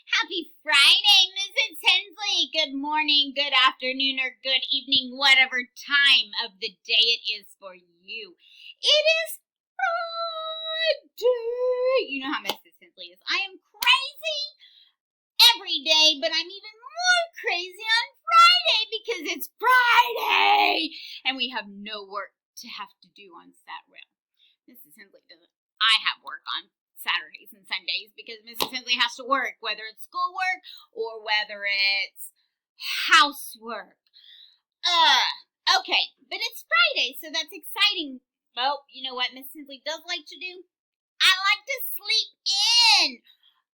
Happy Friday, Mrs. Hensley. Good morning, good afternoon, or good evening, whatever time of the day it is for you. It is Friday. You know how Mrs. Hensley is. I am crazy every day, but I'm even more crazy on Friday because it's Friday and we have no work to have to do on Saturday. Mrs. Hensley doesn't. I have work on Saturdays and Sundays because Mrs. Hensley has to work, whether it's schoolwork or whether it's housework. Okay, but it's Friday, so that's exciting. Well, you know what Mrs. Hensley does like to do? I like to sleep in.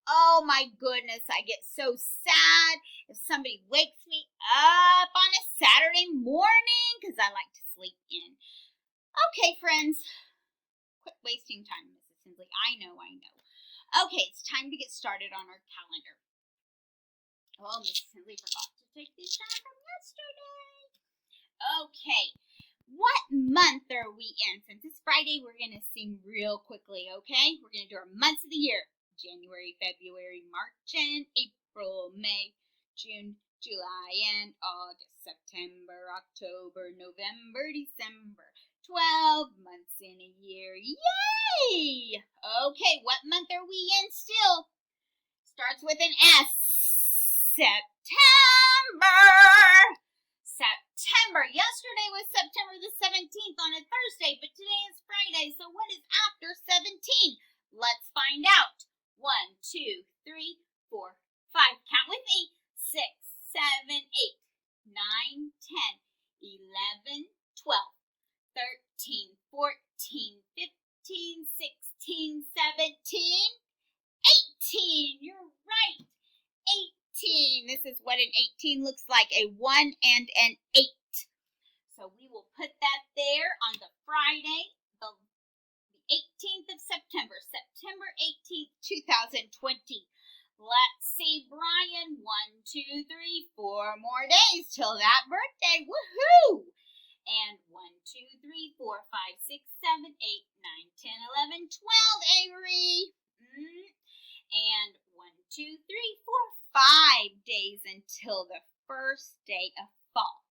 Oh my goodness, I get so sad if somebody wakes me up on a Saturday morning because I like to sleep in. Okay, friends, quit wasting time, Mrs. Hensley. I know. Okay, it's time to get started on our calendar. Oh, Mrs. Hensley forgot to take these down from yesterday. Okay, what month are we in? Since it's Friday, we're going to sing real quickly, okay? We're going to do our months of the year. January, February, March, and April, May, June, July, and August, September, October, November, December. 12 months in a year. Yay! Okay, what month are we in still? Starts with an S. September. September. Yesterday was September the 17th on a Thursday, but today is Friday, so what is after 17? Let's find out. 1, 2, 3, 4, 5. Count with me. 6, 7, 8, 9, 10, 11, 12. 13, 14, 15, 16, 17, 18. You're right. 18. This is what an 18 looks like, a 1 and an 8. So we will put that there on the Friday, the 18th of September, September 18th, 2020. Let's see, Brian. 1, 2, 3, 4 more days till that birthday. Woohoo! And 1, 2, 3, 4, 5, 6, 7, 8, 9, 10, 11, 12, Avery. And 1, 2, 3, 4, 5 days until the first day of fall.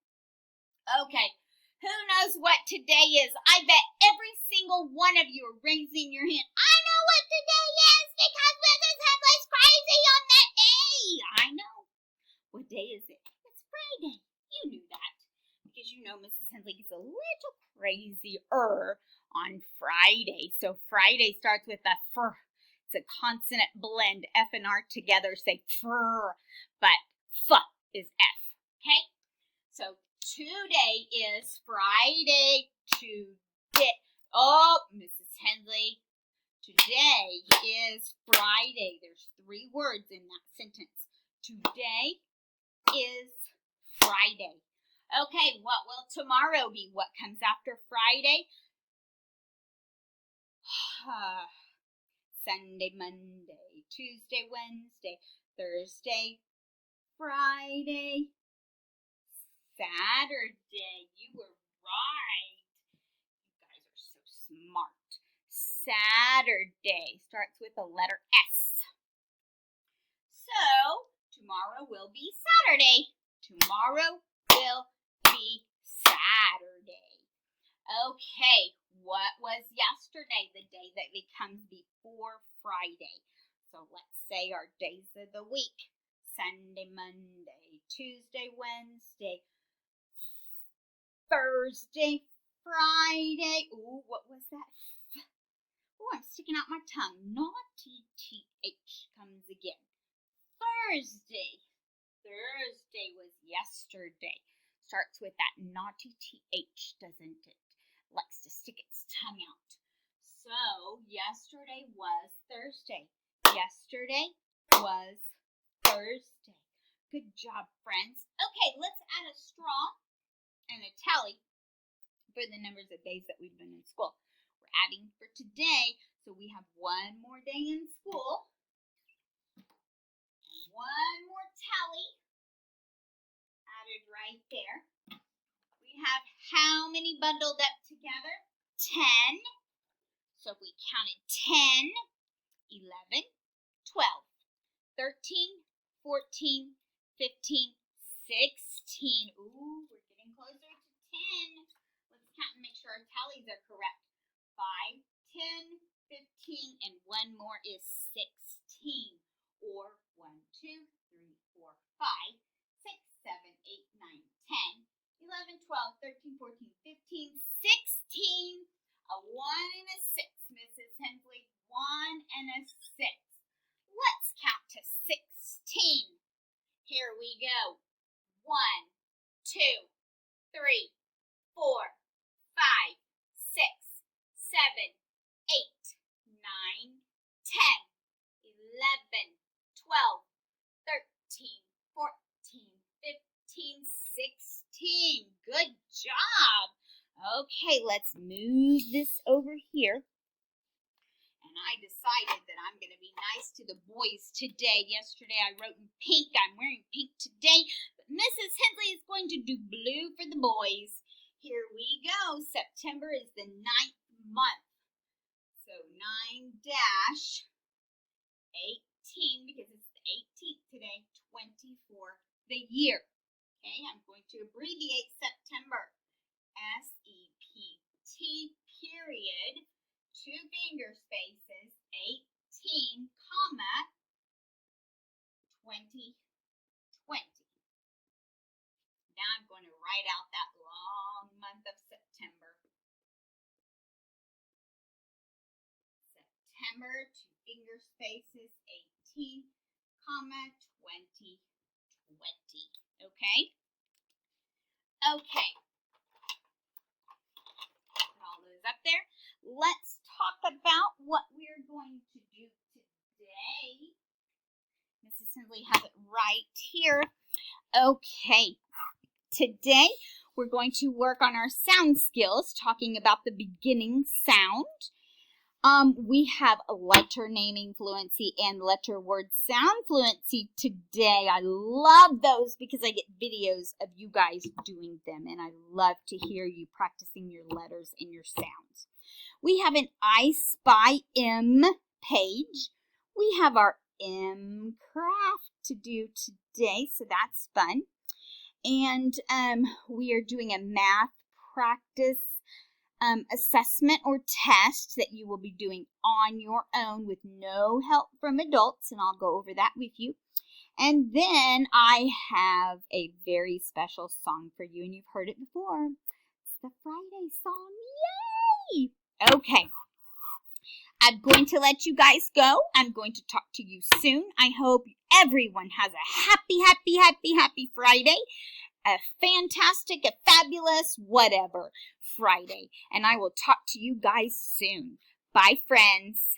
Okay, who knows what today is? I bet every single one of you are raising your hand. I know what today is because Mrs. Hensley's crazy on that day. I know. What day is it? It's Friday. You knew that. Because you know Mrs. Hensley gets a little crazier on Friday. So Friday starts with a fr. It's a consonant blend. F and R together say fr. But f is F. Okay? So today is Friday. Today. Oh, Mrs. Hensley. Today is Friday. There's 3 words in that sentence. Today is Friday. Okay, what will tomorrow be? What comes after Friday? Sunday, Monday, Tuesday, Wednesday, Thursday, Friday, Saturday. You were right. You guys are so smart. Saturday starts with the letter S. So, tomorrow will be Saturday. Tomorrow will be Saturday. Okay, what was yesterday, the day that becomes before Friday? So let's say our days of the week. Sunday, Monday, Tuesday, Wednesday, Thursday, Friday. Ooh, what was that? Ooh, I'm sticking out my tongue. Naughty TH comes again. Thursday. Thursday was yesterday. Starts with that naughty TH, doesn't it? Likes to stick its tongue out. So, yesterday was Thursday. Yesterday was Thursday. Good job, friends. Okay, let's add a straw and a tally for the numbers of days that we've been in school. We're adding for today, so we have 1 more day in school. And 1 more tally added right there. We have how many bundled up together? 10. So if we counted 10, 11, 12, 13, 14, 15, 16. Ooh, we're getting closer to 10. Let's count and make sure our tallies are correct. 5, 10, 15, and one more is 16. Or 1, 2, 3, 4, 5, 6, 7, 8, 9, 10, 11, 12, 13, 14, 15, 16. A 1 and a 6, Mrs. Hensley. 1 and a 6. Let's count to 16. Here we go. 1, 2, 3, 4, 5, 6, 7, 8, 9, 10, 11, 12, 13, 14, 15, 16. Good job. Okay, let's move this over here. And I decided that I'm going to be nice to the boys today. Yesterday I wrote in pink. I'm wearing pink today. But Mrs. Hensley is going to do blue for the boys. Here we go. September is the 9th month. So 9-18, because it's the 18th today, 24, the year. Okay, I'm going to abbreviate September. S-E-P-T period, 2 finger spaces, 18, comma, 2020. Now I'm going to write out that long month of September. September, 2 finger spaces, 18, comma, 2020. Okay? Okay. Up there. Let's talk about what we're going to do today. Mrs. Hensley has it right here. Okay. Today we're going to work on our sound skills, talking about the beginning sound. We have letter naming fluency and letter word sound fluency today. I love those because I get videos of you guys doing them, and I love to hear you practicing your letters and your sounds. We have an I Spy M page. We have our M craft to do today, so that's fun. And we are doing a math practice assessment or test that you will be doing on your own with no help from adults, and I'll go over that with you. And then I have a very special song for you, and you've heard it before. It's the Friday song. Yay! Okay. I'm going to let you guys go. I'm going to talk to you soon. I hope everyone has a happy Friday. A fantastic, a fabulous, whatever Friday. And I will talk to you guys soon. Bye, friends.